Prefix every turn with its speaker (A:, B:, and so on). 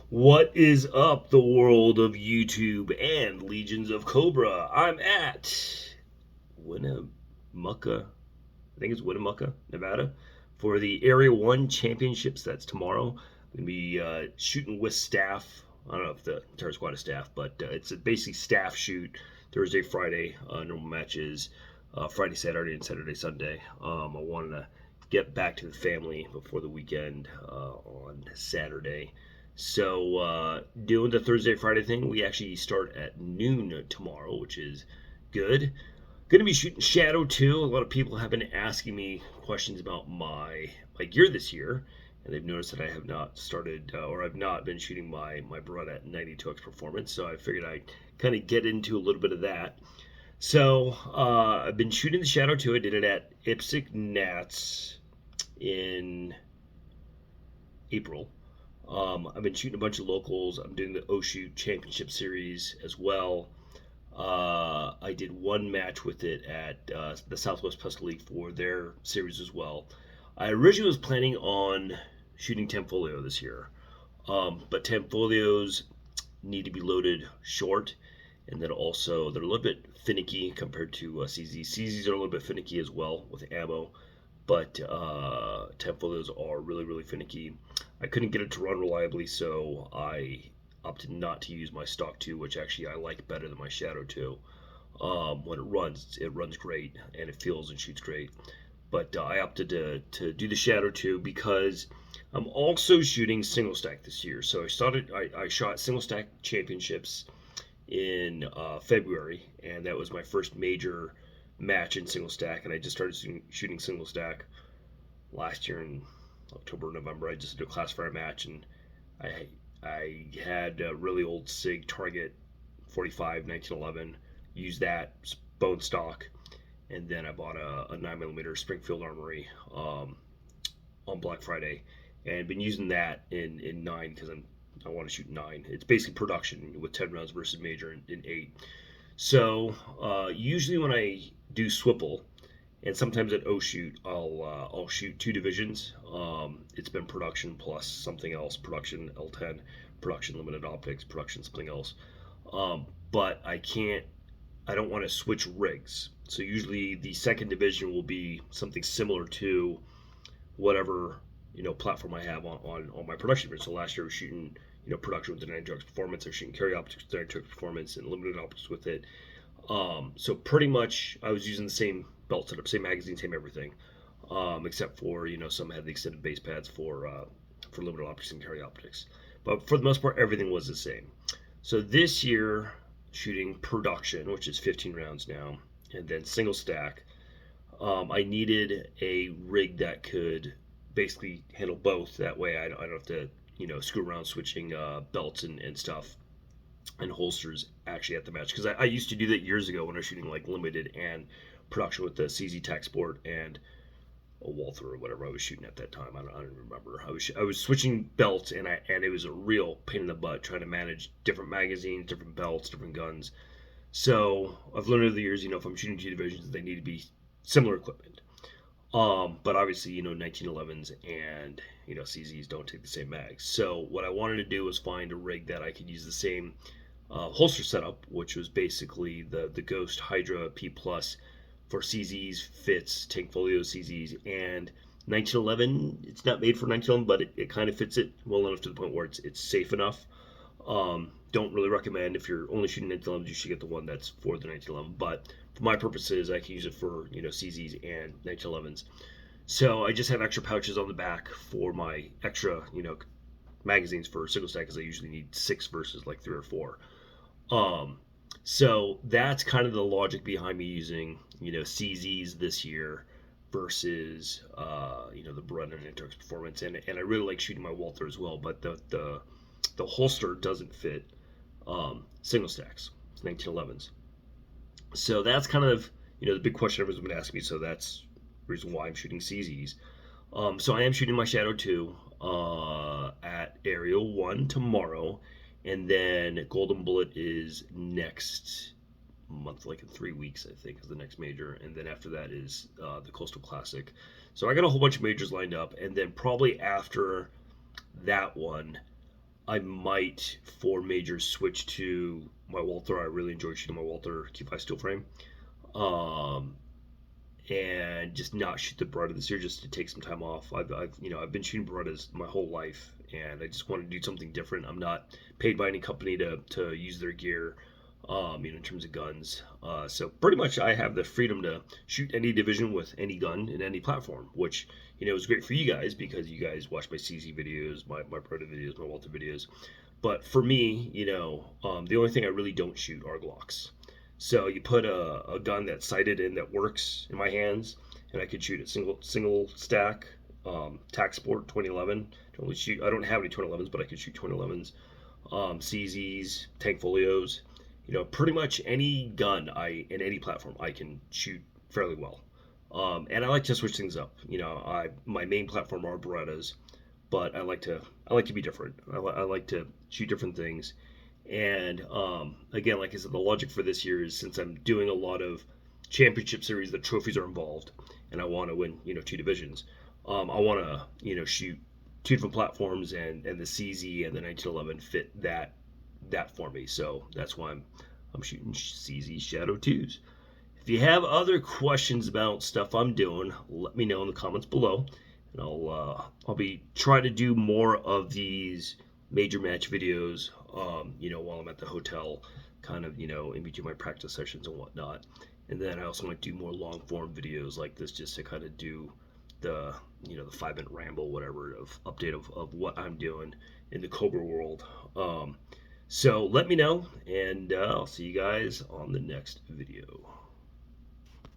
A: What is up, the world of YouTube and legions of Cobra? I'm at Winnemucca, I think it's Winnemucca, Nevada, for the Area 1 Championships. That's tomorrow. I'm going to be shooting with staff. I don't know if the entire squad is staff, but it's a basically staff shoot Thursday, Friday. Normal matches Friday, Saturday, and Saturday, Sunday. I wanted to get back to the family before the weekend on Saturday. So, doing the Thursday, Friday thing, we actually start at noon tomorrow, which is good. Going to be shooting Shadow 2. A lot of people have been asking me questions about my gear this year, and they've noticed that I have not started or I've not been shooting my Beretta at 92x performance. So I figured I'd kind of get into a little bit of that. So I've been shooting the Shadow 2. I did it at IPSC Nats in April. I've been shooting a bunch of locals. I'm doing the O-Shoot Championship Series as well. I did one match with it at the Southwest Pesca League for their series as well. I originally was planning on shooting Temfolio this year, but Temfolios need to be loaded short, and then also they're a little bit finicky compared to CZs. CZs are a little bit finicky as well with ammo, but Temfolios are really, really finicky. I couldn't get it to run reliably, so I opted not to use my stock 2, which actually I like better than my Shadow 2. When it runs great and it feels and shoots great. But I opted to do the Shadow 2 because I'm also shooting single stack this year. So I shot single stack championships in February, and that was my first major match in single stack. And I just started shooting single stack last year in October, November. I just did a class fire match, and I had a really old SIG Target 45 1911. Used that bone stock, and then I bought a 9mm Springfield Armory on Black Friday, and been using that in 9 because I want to shoot 9. It's basically production with 10 rounds versus major in 8. So usually when I do Swipple, and sometimes at O Shoot, I'll shoot 2 divisions. It's been production plus something else, production L10, production limited optics, production something else. But I don't want to switch rigs. So usually the second division will be something similar to whatever platform I have on my production division. So last year I was shooting production with the 90x performance. I was shooting carry optics with the 90x performance and limited optics with it. So pretty much I was using the same belt setup, same magazine, same everything, except for some had the extended base pads for limited optics and carry optics. But for the most part, everything was the same. So this year, shooting production, which is 15 rounds now, and then single stack, I needed a rig that could basically handle both. That way, I don't have to screw around switching belts and stuff and holsters actually at the match, because I used to do that years ago when I was shooting like limited and production with the CZ Tac Sport and a Walther or whatever I was shooting at that time. I don't remember. I was switching belts, and it was a real pain in the butt trying to manage different magazines, different belts, different guns. So I've learned over the years, if I'm shooting 2 divisions, they need to be similar equipment. But obviously, 1911s and CZs don't take the same mags. So what I wanted to do was find a rig that I could use the same holster setup, which was basically the Ghost Hydra P Plus for CZs, fits Tankfolio CZs, and 1911. It's not made for 1911, but it kind of fits it well enough to the point where it's safe enough. Don't really recommend, if you're only shooting 1911s, you should get the one that's for the 1911. But for my purposes, I can use it for CZs and 1911s. So I just have extra pouches on the back for my extra magazines for single stack, because I usually need 6 versus like 3 or 4. So that's kind of the logic behind me using CZs this year versus the Beretta and Interx Performance, and I really like shooting my Walther as well, but the holster doesn't fit single stacks, 1911s. So that's kind of the big question everyone's been asking me. So that's the reason why I'm shooting CZs. So I am shooting my Shadow 2 at Area 1 tomorrow, and then Golden Bullet is next month, like in 3 weeks, I think, is the next major, and then after that is the Coastal Classic. So I got a whole bunch of majors lined up, and then probably after that one, I might, for majors, switch to my Walther. I really enjoy shooting my Walther Q5 steel frame. Um, and just not shoot the Beretta this year, just to take some time off. I've been shooting Berettas my whole life, and I just want to do something different. I'm not paid by any company to use their gear, in terms of guns. So pretty much I have the freedom to shoot any division with any gun in any platform, which is great for you guys because you guys watch my CZ videos, my Beretta videos, my Walther videos. But for me, the only thing I really don't shoot are Glocks. So you put a gun that's sighted and that works in my hands, and I could shoot it single stack, tac sport 2011. I don't have any 2011s, but I could shoot 2011s, CZs, tank folios. Pretty much any gun in any platform I can shoot fairly well. And I like to switch things up. My main platform are Berettas, but I like to be different. I like to shoot different things. And again, like I said, the logic for this year is since I'm doing a lot of championship series, the trophies are involved, and I want to win, two divisions. I want to, shoot two different platforms, and the CZ and the 1911 fit that for me. So that's why I'm shooting CZ Shadow 2s. If you have other questions about stuff I'm doing, let me know in the comments below, and I'll be trying to do more of these major match videos, while I'm at the hotel, kind of, in between my practice sessions and whatnot. And then I also might do more long form videos like this, just to kind of do the, the 5-minute ramble, whatever, of update of what I'm doing in the Cobra world. So let me know, and I'll see you guys on the next video.